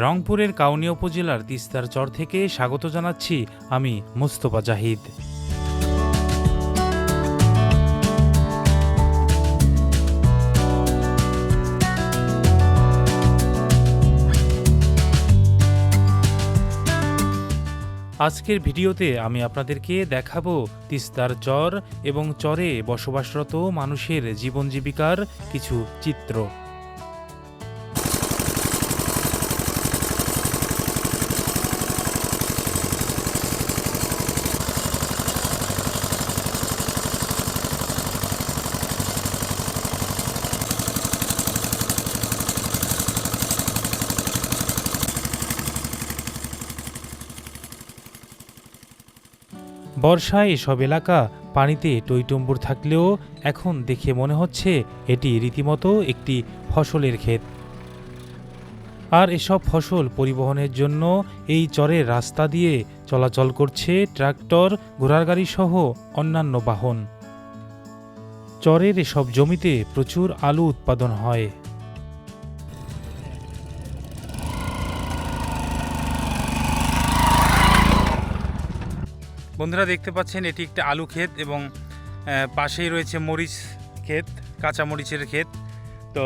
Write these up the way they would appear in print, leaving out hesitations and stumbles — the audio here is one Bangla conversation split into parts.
রংপুরের কাউনিয়া উপজেলার তিস্তার চর থেকে স্বাগত জানাচ্ছি আমি মুস্তফা জাহিদ। আজকের ভিডিওতে আমি আপনাদেরকে দেখাবো তিস্তার চর এবং চরে বসবাসরত মানুষের জীবন জীবিকার কিছু চিত্র। বর্ষায় এসব এলাকা পানিতে টইটুম্বুর থাকলেও এখন দেখে মনে হচ্ছে এটি রীতিমতো একটি ফসলের ক্ষেত। আর এসব ফসল পরিবহনের জন্য এই চরের রাস্তা দিয়ে চলাচল করছে ট্রাক্টর, ঘোড়ার গাড়ি সহ অন্যান্য বাহন। চরের এসব জমিতে প্রচুর আলু উৎপাদন হয়। বন্ধুরা দেখতে পাচ্ছেন এটি একটি আলু ক্ষেত এবং পাশেই রয়েছে মরিচ ক্ষেত, কাঁচা মরিচের ক্ষেত। তো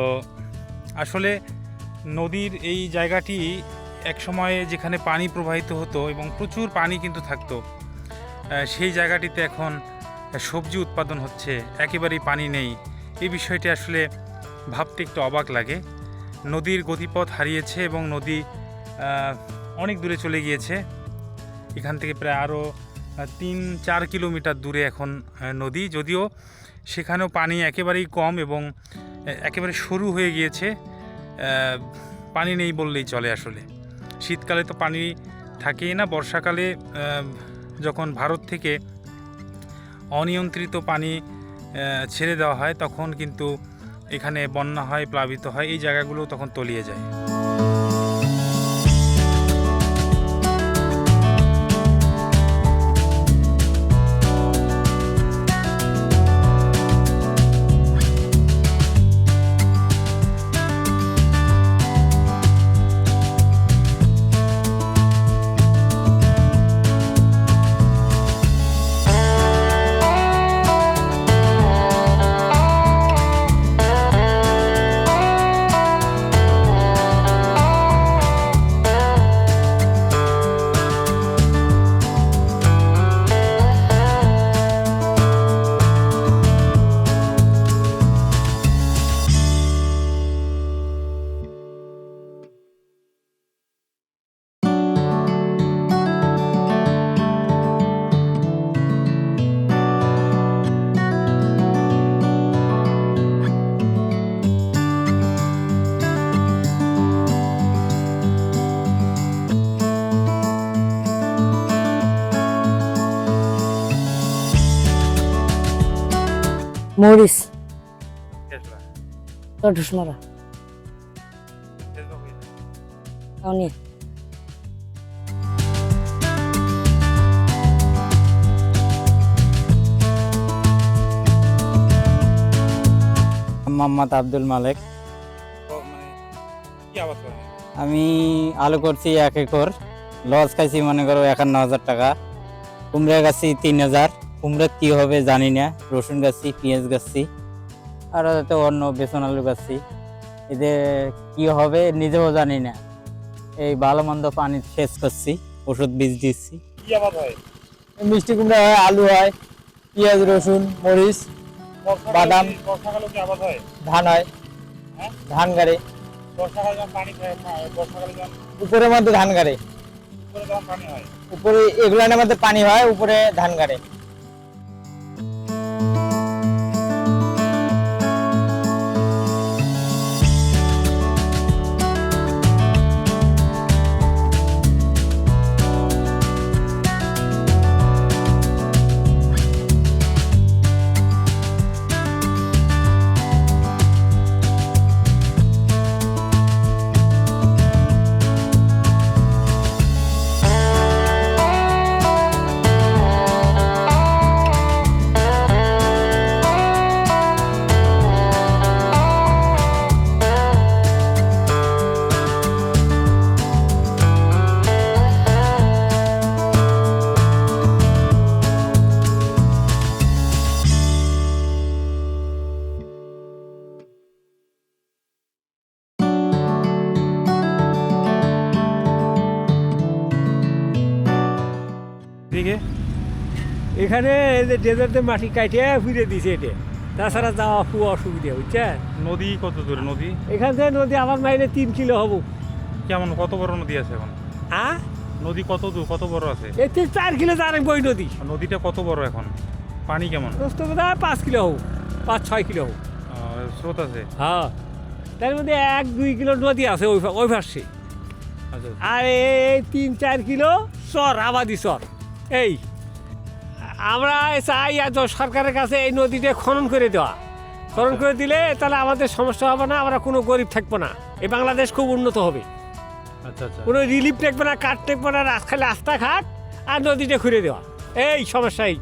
আসলে নদীর এই জায়গাটি এক সময়ে যেখানে পানি প্রবাহিত হতো এবং প্রচুর পানি কিন্তু থাকতো, সেই জায়গাটিতে এখন সবজি উৎপাদন হচ্ছে, একেবারেই পানি নেই। এই বিষয়টি আসলে ভাবতে একটু অবাক লাগে। নদীর গতিপথ হারিয়েছে এবং নদী অনেক দূরে চলে গিয়েছে। এখান থেকে প্রায় আরও 3-4 কিলোমিটার দূরে এখন নদী, যদিও সেখানেও পানি একেবারেই কম এবং একেবারে সরু হয়ে গিয়েছে। পানি নেই বললেই চলে। আসলে শীতকালে তো পানি থাকেই না। বর্ষাকালে যখন ভারত থেকে অনিয়ন্ত্রিত পানি ছেড়ে দেওয়া হয় তখন কিন্তু এখানে বন্যা হয়, প্লাবিত হয়, এই জায়গাগুলো তখন তলিয়ে যায়। মরিচ ঢুসমারা কাউনিয়া। মোহাম্মদ আব্দুল মালেক। আমি আলু করছি 1 একর, লস খাইছি মনে করো 51,000 টাকা। কুমড়া গাছি 3,000, কুমড়া কি হবে জানি না। রসুন গাছি, পেঁয়াজ গাছি, আর তো অন্য বেসন আলু গাছি। এদের কি হবে নিজেও জানি না। এই ভালো মন্দ পানি সেচ করছি, ওষুধ বীজ দিচ্ছি। কি আবাদ হয়? মিষ্টি কুমড়া হয়, আলু হয়, পেঁয়াজ, রসুন, মরিচ, বাদাম। বর্ষাকালে কি আবাদ হয়? ধান হয়। হ্যাঁ? ধান গাড়ে বর্ষাকালে যখন পানি বর্ষাকালে যখন উপরের মধ্যে ধান গাড়ে, উপরে যখন পানি হয়, উপরে এগুলানের মধ্যে পানি হয়, উপরে ধান গাড়ে। এখানে এই যে ডেজার্টে মাটি কাটিয়ে ফিরে দিছে এটা, তাছাড়া যাওয়া খুব অসুবিধা বুঝছেন। নদী কত দূরে নদী? এখান থেকে নদী আমার মাইনে 3 কিলো হবো। কেমন কত বড় নদী আছে এখন? হ্যাঁ, নদী কত দূর কত বড় আছে? এই 4 কিলো জানে বই নদী। নদীটা কত বড় এখন? পানি কেমন? দোস্ত বোধ হয় 5 কিলো হবো, 5-6 কিলো হবো। স্রোত আছে? হ্যাঁ, তার মধ্যে 1-2 কিলো নদী আছে ওই পাশে। আচ্ছা আর এই 3-4 কিলো চর, আবাদি চর। এই আমরা চাই আজ সরকারের কাছে এই নদীটা খনন করে দেওয়া। খনন করে দিলে তাহলে আমাদের সমস্যা হবে না, আমরা কোনো গরিব থাকবো না, এই বাংলাদেশ খুব উন্নত হবে। আচ্ছা আচ্ছা কোনো রিলিফ থাকবে না, কাঠ থাকবে না, খালি রাস্তাঘাট আর নদীটা খুঁড়ে দেওয়া, এই সমস্যাই,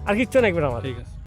আর কিচ্ছু থাকবে না আমাদের। ঠিক আছে।